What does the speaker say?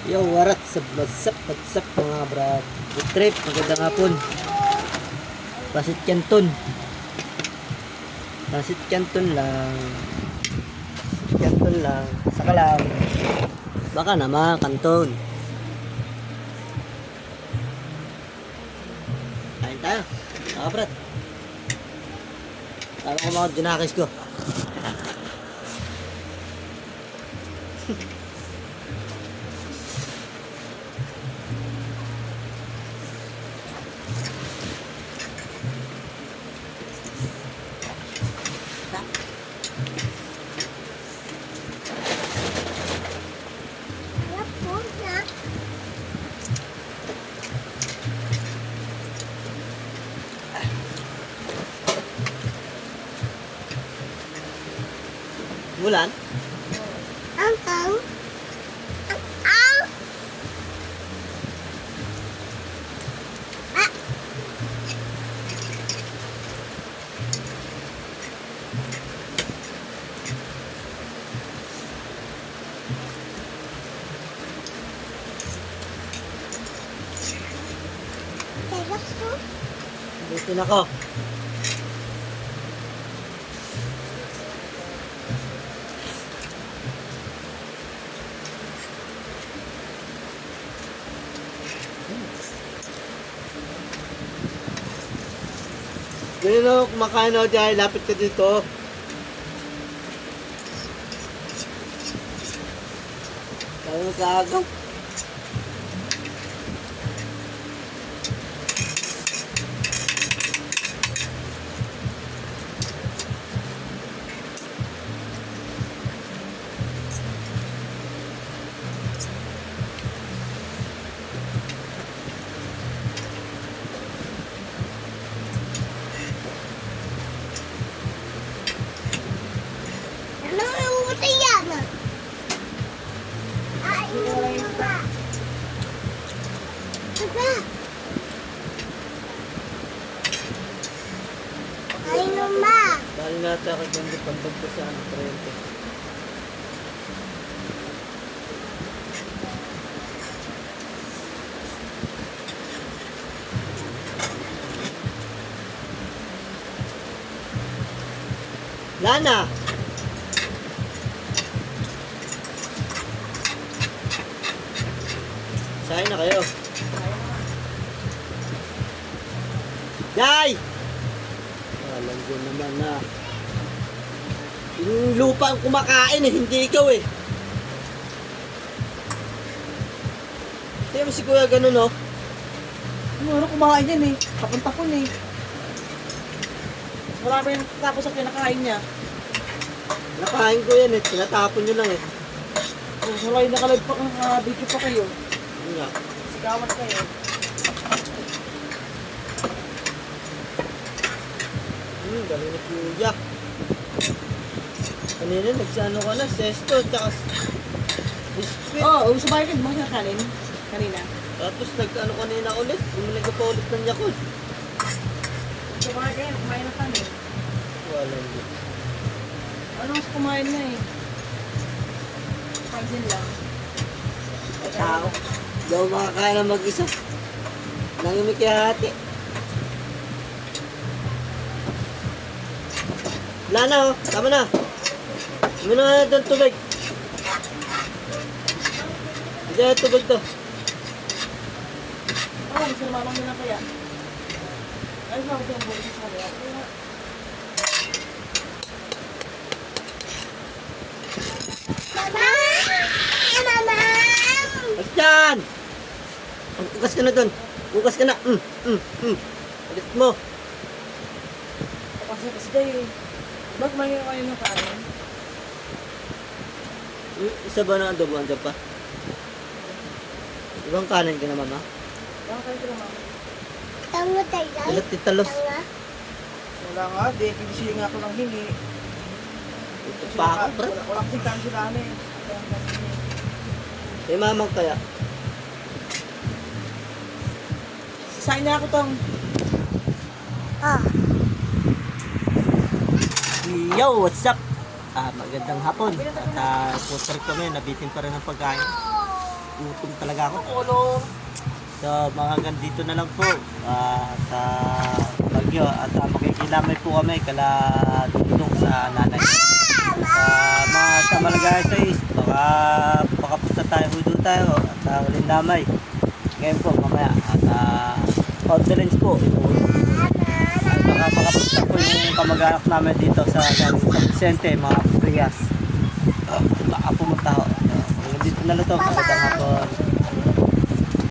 Yo, what's up mga brad. Good trip, magandang hapon. Pasit Canton. Pasit Canton lang. Canton lang. Saka lang. Baka naman, Canton. Kain tayo. Mga brad. Tama ko mga dinakis ko. Bulan? Ang ang ah Sarap to. Dito na ko. Ganyan o, kumakain ako dyan, lapit ka dito. Kaya mo sa agaw. Ano ang utay yan? Ay, ano ba? Aba. Ay, ano ba? Dahil natin ako dyan di pandog ko sa ano, kurente. Lana! Sahin na kayo. Yay! Alam ko naman na. Yung lupa ang kumakain eh, hindi ikaw eh. Tingnan mo si kuya ganun oh. Ano kumakain yan eh. Tapon-tapon eh. Marami yung tapos sa kinakain niya. Nakain ko yan eh, tinatapon nyo lang eh. So, wala yung nakalive pa kung video pa kayo. Yun nga. Sigawan kayo. Galing ni kuya. Kanina nagsano ka na, sesto, tsaka biscuit. Oo, sa bahay ka, mga kanin. Kanina. Tapos nag-ano kanina ulit, bumili ka pa ulit ng Yakult. Sa bahay kayo, kumain na kanin. Wala yun. Ano mas kumain na eh. Pansin lang. Tao. Daw makakain na mag-isa. Nangimik kaya hati. Wala na oh, tama na. Uminom na doon tubig. Hindi na tubig to. Oo, gusto mamang nila kaya. Ay, bakit yung buhay sa kaya? Mama! Mama! Bastian! Ugas ka na doon. Ugas ka na. Ulit mo. Kasi kayo eh. Ba't may kayo ng kanin? Isa ba na adobo? Andiyan pa? Ibang kanan ka na mama? Baka kayo ka naman. Tango tayo. Dalat titalos. Tanga. Wala nga, di. Pinisiyo nga ako ng hingi. Ito pa ako bro. Wala kasing time sila eh. Eh mamang kaya. Sasayin na ako tong. Ah. Yo, what's up? Magandang hapon. At food trip kami, nabitin pa rin ang pagkain. gutom talaga ako. Ulo. So, mga hanggang dito na lang po. At Bagyo. At makikilamay po kami kala Dudong sa nanay. Mga sa Malagay sa is, baka punta tayo, hudo tayo. At walang damay. Ngayon po, mamaya. At confidence po. At makapunta po yung kamag-anak namin dito sa San Vicente, mga Prias. Baka pumunta ho. Hanggang dito na lang ito. Magandang hapon.